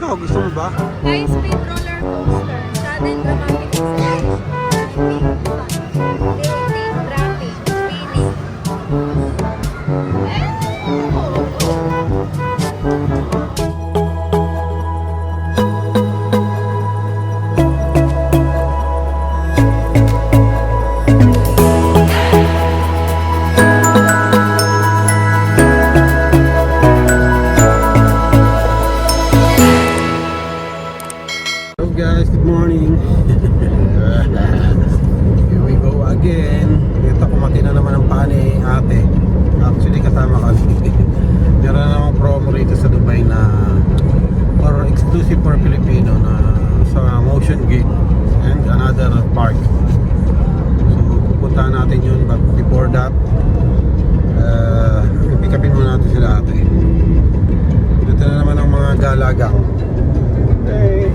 Ikaw, gusto mo ba? High speed roller coaster. Sudden dramatic acceleration. Tilting, dropping, spinning. Hello guys, good morning. Here we go again. Dito kumati na naman ang pani ate. Actually kasama kami. Meron na namang promo rito sa Dubai na or exclusive for Filipino na sa Motion Gate and another park. So pupuntahan natin yun, but before that pick upin muna natin sila ate. Dito na naman ang mga galagang. Hey,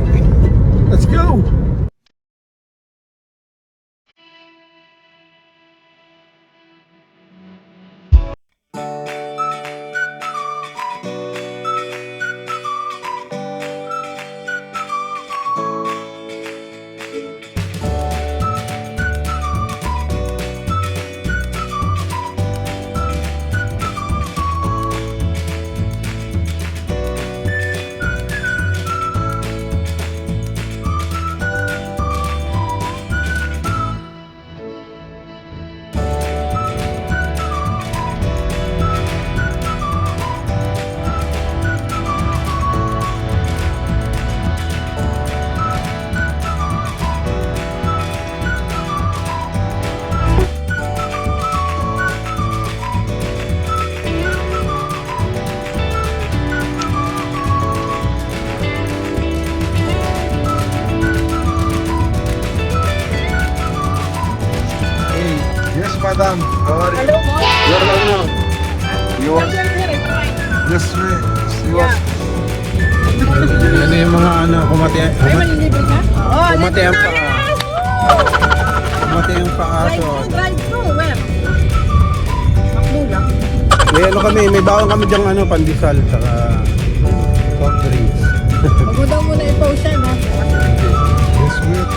let's go! Yes, madam. How are you? Hello, boy. You're like now. You want? Yes, you want? Ano yung mga ano, kumati Ay, malilibre ka? Oo, kumati ang libre paa. tayo! Kumati ang paa. So, Drive-thru, where? Makdo lang. may ano kami, may bawang kami dyang ano, pandesal, saka soft drinks. Huwag mo daw muna i-post siya, no? Yes, wait.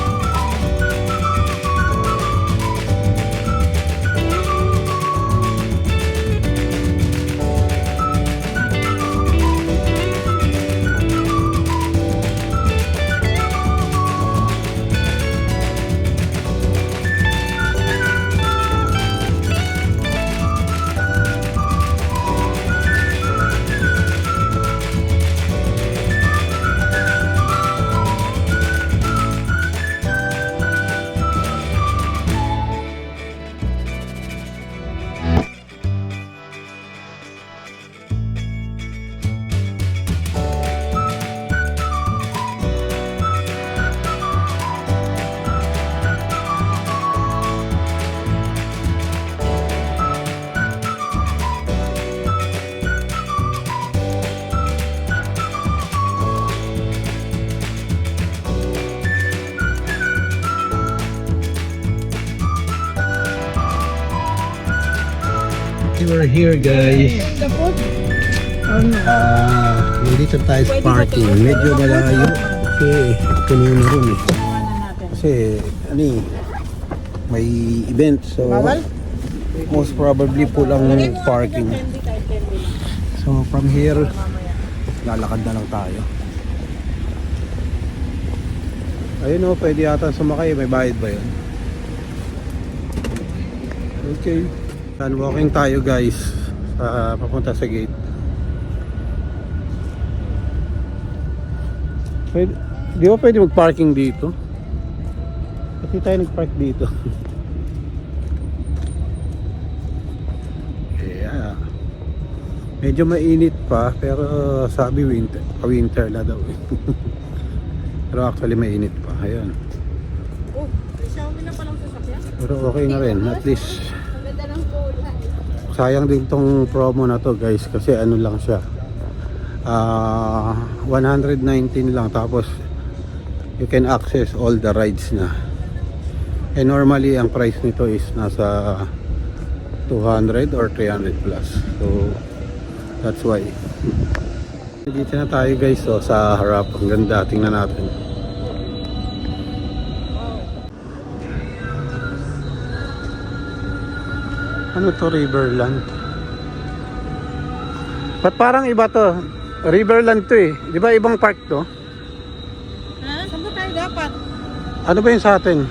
We're here guys. The food? Oh, no. Nandito tayo sa parking. Medyo malayo. Kasi puno na rin eh. Kasi ano eh, may event. So most probably full ang parking. So from here, lalakad na lang tayo. Ayun o, pwede yata sumakay. May bayad ba yun? Okay. And walking tayo guys papunta sa gate. Di ba pwede mag-parking dito? Pati tayo nag-park dito. Yeah. Medyo mainit pa pero sabi winter na daw. Pero actually mainit pa. Ayun. Oh, Xiaomi na palang sasakyan. Pero okay na rin. At least Ang ganda ng kulay. sayang din tong promo na to guys kasi ano lang siya 119 lang tapos you can access all the rides na and normally ang price nito is nasa 200 or 300 plus, so that's why Dito na tayo guys, so, sa harap. Ang ganda, tingnan natin. Ano to, Riverland? Ba't parang iba to? Riverland to eh. Di ba ibang park to? Ha? Saan ba tayo dapat? Ano ba yun sa atin?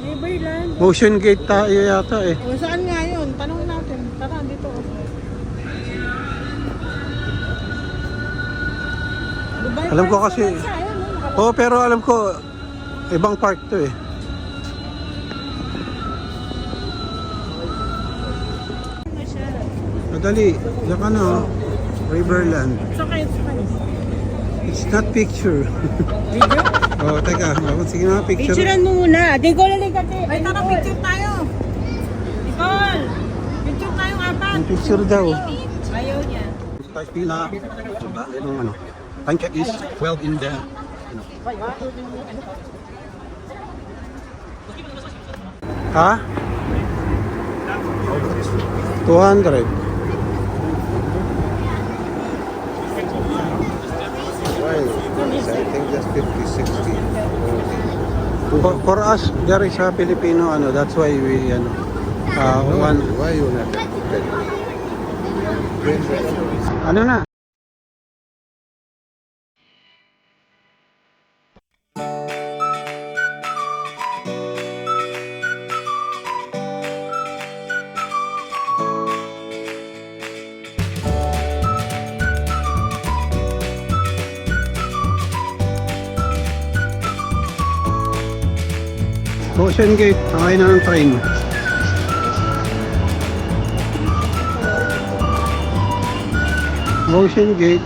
Riverland. Motion Gate tayo yata eh. O saan nga yun? Tanong natin. Tara, dito. Dubai Alam ko Park kasi- naman siya, ayun, no? Oo, pero alam ko, ibang park to eh. Na siya. Madali, yan ka na oh. Riverland. It's okay, it's fine. It's not picture. Video? Oh, teka. Sige na, picture. Picturean mo muna. Nicole, halika kasi. Ay, tara, picture tayo. Nicole! Picture tayong apat. Ang picture daw. Ayaw niya. Start pila. Diba? Yung ano. Time check is 12 in the... Ha? 200. I think just 50, 60. For us, there is a Filipino, ano, that's why we, ano, one, Why you not ano na? Ocean Gate, sakay na ng train. Ocean Gate.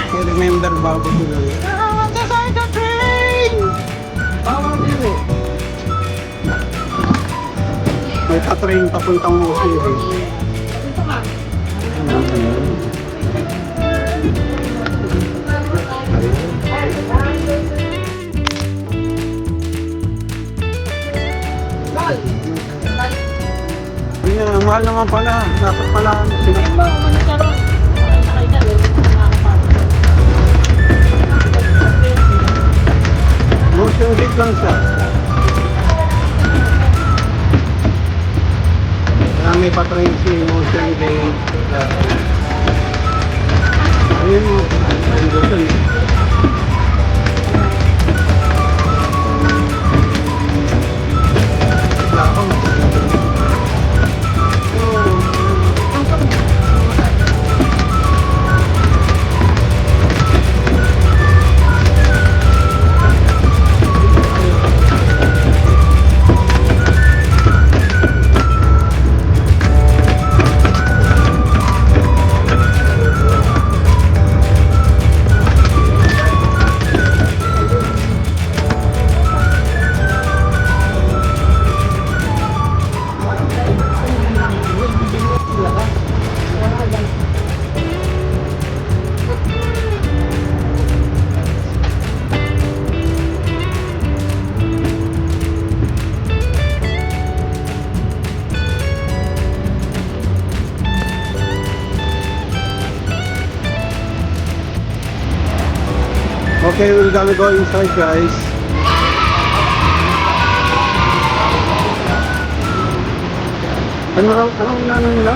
I remember bago ko lang. Sakay ka train! May pa-train papuntang Ocean Gate. Ang mahal naman pala. Dapat pala. Motion Gate lang siya. Marami pa train si Motion Gate. Ayun mo. Ayun mo. Okay, we're gonna go inside, guys. Ano nila?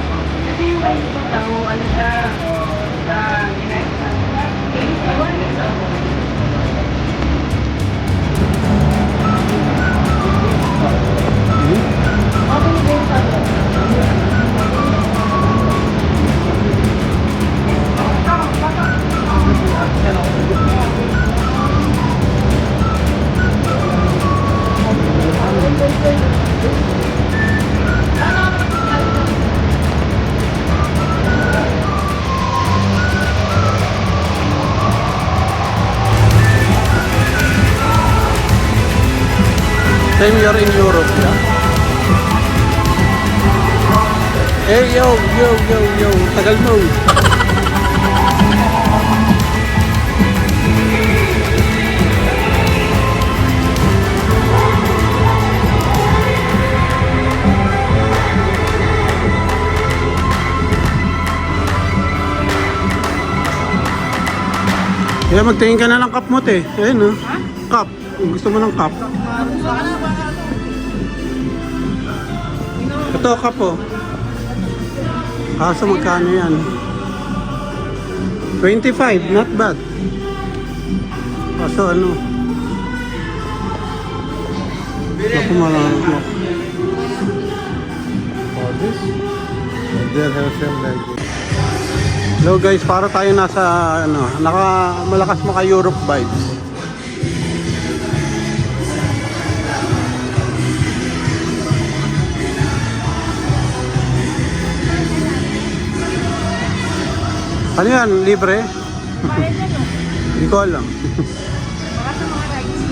Same year in Europe, yeah? Hey, yo, tagal mo. Kaya magtingin ka na ng cup mo, te. Ayun, oh. Cup. Kung gusto mo ng cup. Ito, cup, oh. Kaso magkano yan? 25, not bad. Kaso ano? Naku, marami. For this, they have same like this. Hello guys, para tayo nasa ano, malakas maka Europe vibes. Ano yan? Libre? Bayad yan, no? Hindi ko alam. Baka sa mga rides.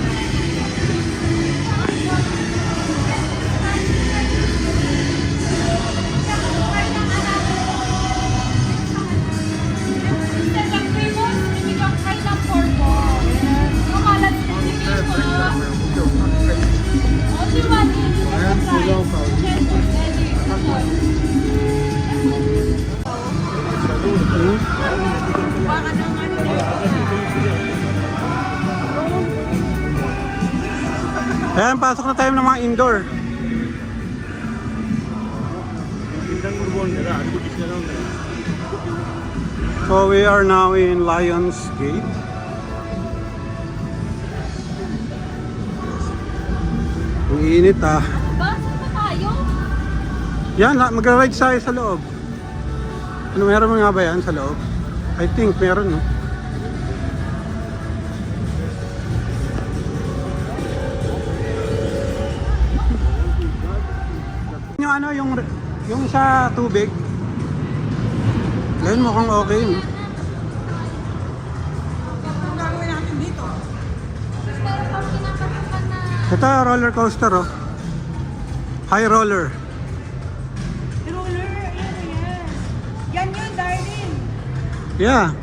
Baka nang ano Ayan, pasok na tayo ng mga indoor. So we are now in Lions Gate. Ang init ah. Bakit pa tayo? Yan, magra-ride tayo sa loob. Ano, meron mo nga ba yan sa loob? I think meron, no? Yung ano, yung sa tubig. Ngayon mukhang okay, no? Ang gagawin natin dito? Ito, roller coaster, oh. High roller. Roller, ano yan? Yan yun, darling. Yeah.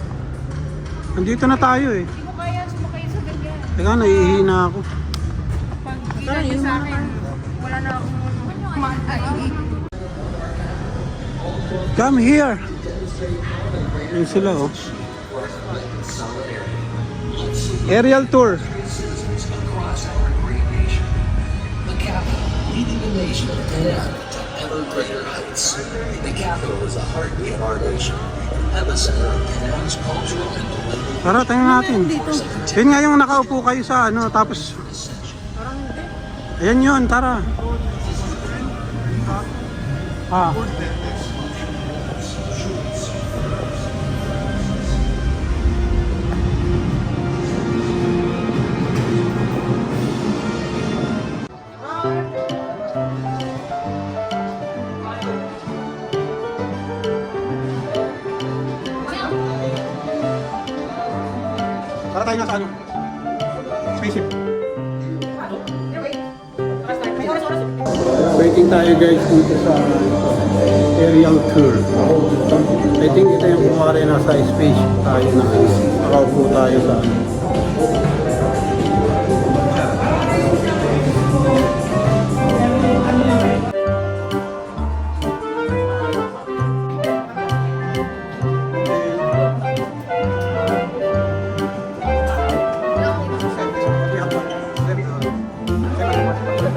Nandito na tayo, eh. Hindi mo kaya sumakay sa ganyan. Teka, nahihina ako. Pag ilan niya sa akin, wala na akong maantay. Come here. Yun sila, oh. Aerial tour. Leading the nation and to ever greater heights. The capital is the heartbeat of our nation, epicenter of Penang's cultural and political. Tara, tingnan natin. Yun nga yung nakaupo kayo sa ano, tapos... Ayan yun, tara. Ah. Tara tayo na sa ano? Spaceship. Waiting tayo guys dito sa aerial tour. I think ito yung kumari nasa spaceship tayo na nakaupo tayo sa ano.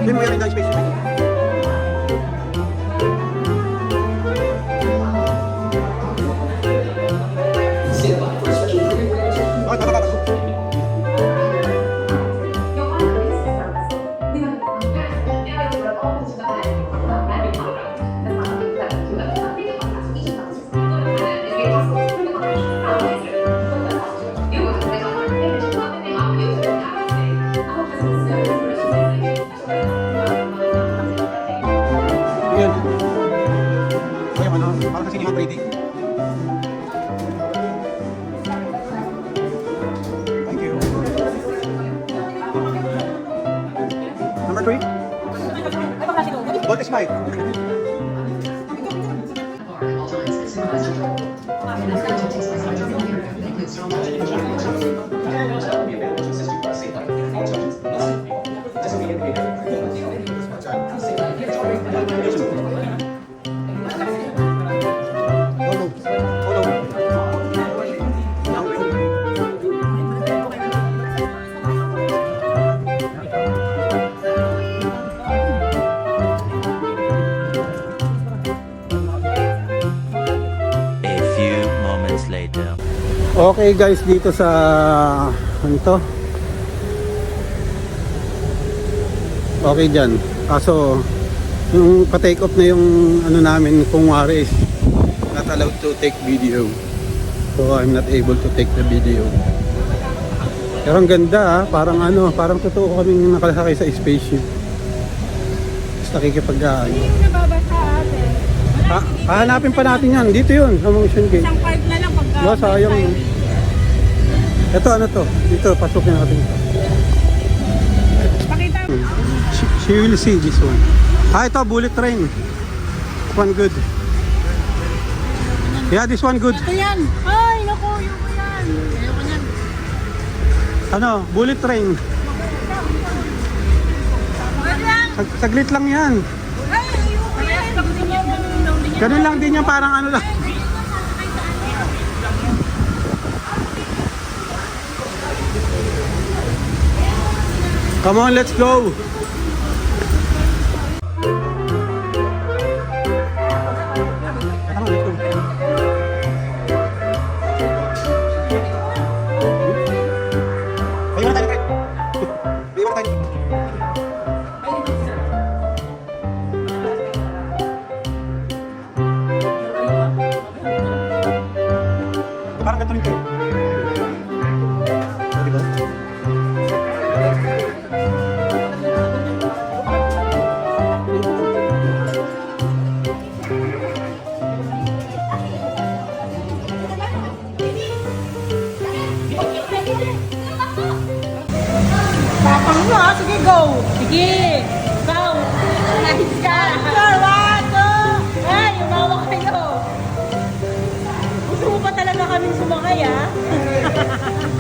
Hindi mo yan yung spaceship. Yan. So yung ano, parang sa sinihan 3D. Thank you. Number 3? What is mine? Okay guys, dito sa ano to? Okay dyan. Kaso yung pa-take off na yung ano namin, kung wari is not allowed to take video. So I'm not able to take the video. Pero ang ganda parang ano, parang totoo kaming nakasakay sa spaceship. Tapos nakikipag-aan. Hindi mo nababasa ate. Hahanapin pa natin yan. Dito yun, sa Motion Gate. Isang part na lang pagka. Diba, sayang yun. Ito ano to? Dito, pasukin natin ito. Pakita mo. She will see this one. Ito, bullet train. One good. Yeah, this one good. Ito yan. Ay, naku, ayoko yan. Ayoko yan. Ano, bullet train. Ano yan? Saglit lang yan. Ay, ayoko yan. Ganun lang din yan, parang ano lang. Come on, let's go. Parang ganito rin kayo. Diba? Tapang mo ha. Sige, go. Sige. Go. Nice ka. Sure, one, two. Ay, umawa kayo. Gusto mo pa talaga kaming sumakay ha?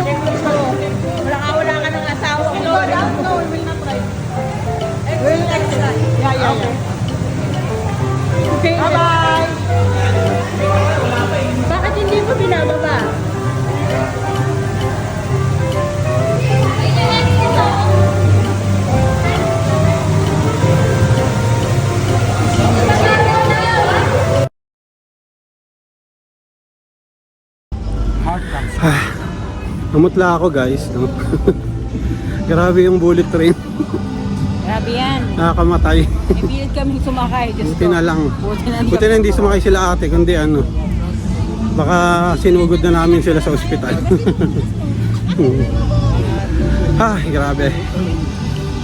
Gusto. Wala ka ng asawa. No, no, we will not try. We'll try. Yeah. Okay. Bye-bye. Bakit hindi mo binababa? Namutla ako guys, no? Grabe yung bullet train. Grabe yan. Nakakamatay. Ipilit kami sumakay. Just Buti na lang. Buti Buti na hindi sumakay sila ate, kundi ano. Baka sinugod na namin sila sa ospital. Ay, grabe.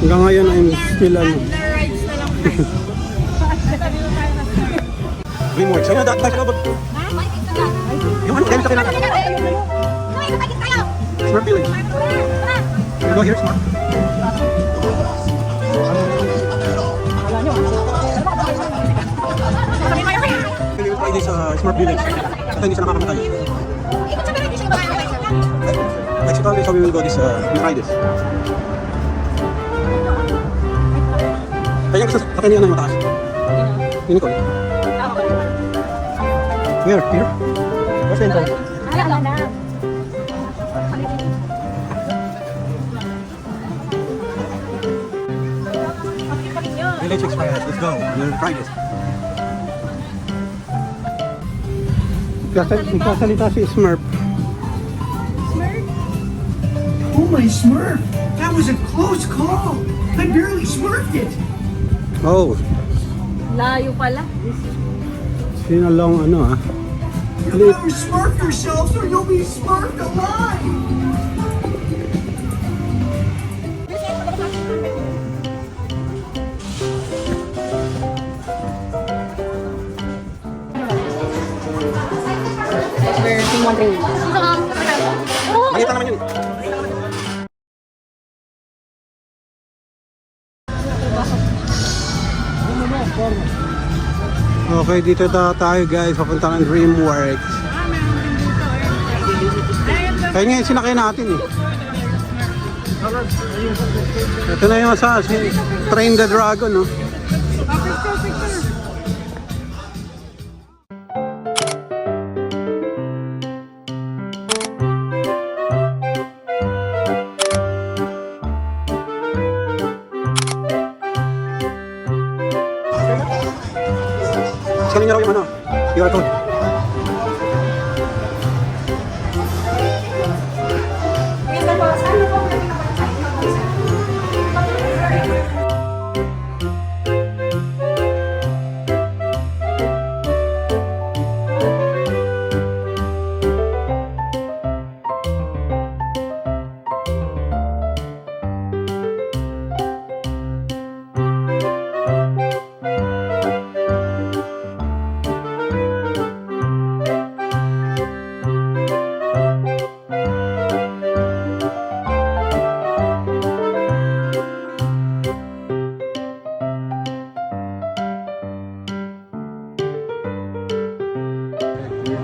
Hanggang ngayon I'm still ano. rides na lang. Dreamworks. Sa'yo na dahil sa labot. Yung ano, dahil sa kinaka. Smart Village. You go here, Smart. Pwede yung pwede sa Smart Village. At hindi siya nakakamatay. Next time, so we will go this, we try this. Kaya gusto, akin yan ang mataas. Yun ko. Here. Where's the entrance? Alam na. Village Express, let's go. We'll try this. Nagsasalita si Smurf. Oh, my Smurf! That was a close call! I barely smurfed it! Oh, Layo pala. sinalong ano ah. You better smurf yourselves or you'll be smurfed alive! Maliit lang naman yun. Okay, dito tayo guys, papunta ng Dreamworks. Kaya ngayon sinakay natin eh. Ito na yung sa Train the Dragon, no? Scanin niyo raw yung ano, QR code. Where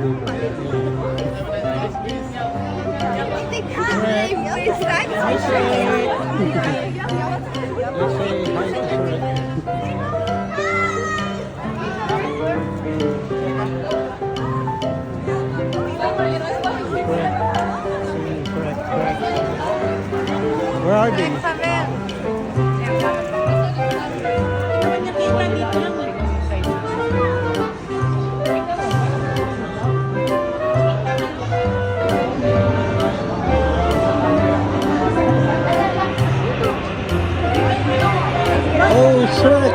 are they? Naman nakita dito lang eh. Oh, Shrek!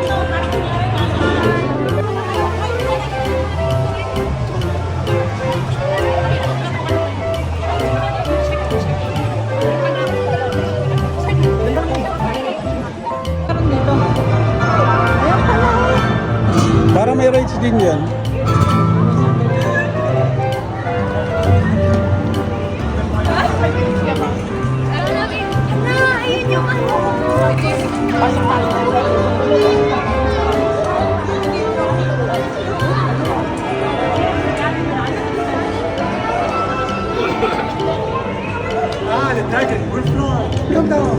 Para may rides din yan. Come down.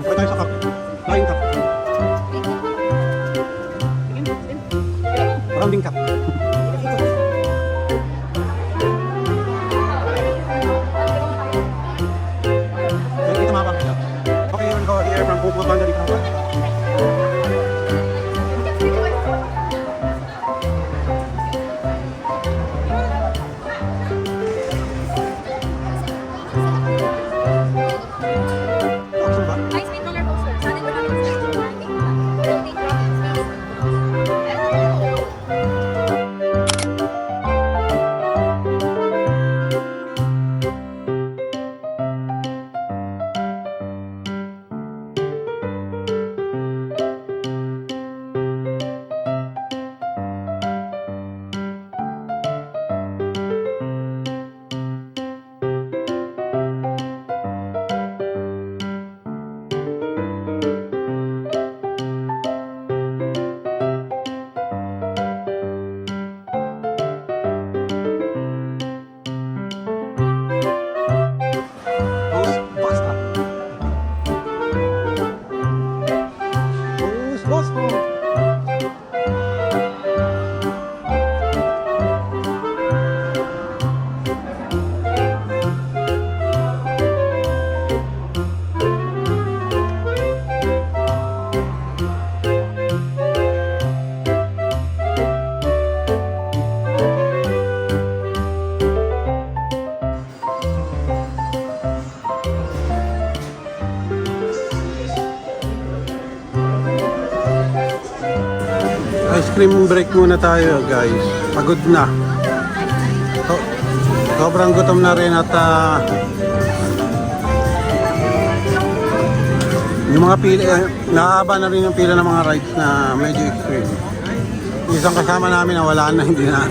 Bukay tayo sa cup. Flying cup. Rounding cup. Dito mga pang. Okay, you will go here from Pupo Banda dito. Saan ba? High-speed roller coaster. Sa atin wala yung Ice cream break muna tayo guys. Pagod na. Sobrang gutom na rin at yung mga pila, nakahaba na rin yung pila ng mga rides na medyo extreme. Isang kasama namin na wala na, hindi na.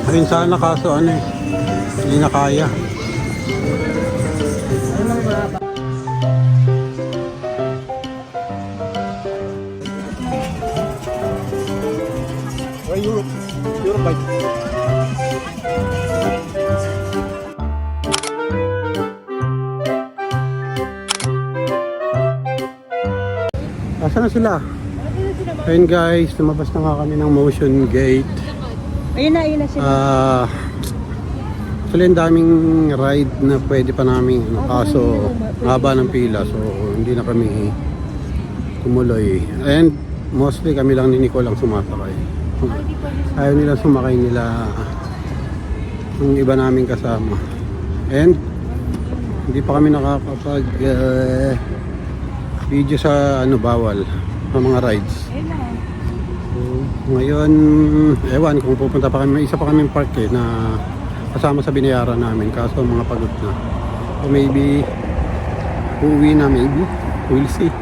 Ayun sana kaso ano eh, hindi na kaya. Europe bike. Asan na sila? Ayun guys, lumabas na nga kami ng motion gate. Ayun na sila. Actually, ang daming ride na pwede pa namin, kaso haba ng pila, so hindi na kami tumuloy. And mostly kami lang ni Nicole ang sumasakay. Ayaw nila sumakay nila yung iba naming kasama. And Hindi pa kami nakakapag video sa ano, bawal sa mga rides. So, ngayon, ewan kung pupunta pa kami, may isa pa kami park na kasama sa binayaran namin, kaso mga pagod na. So maybe uuwi na, maybe we'll see.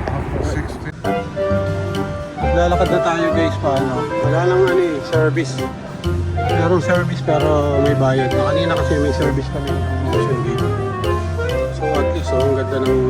Lalakad na tayo guys, paano? Wala lang ano eh, service. Merong service pero may bayad na. Kanina kasi may service kami ng Ocean Gate. So at least, ang ganda ng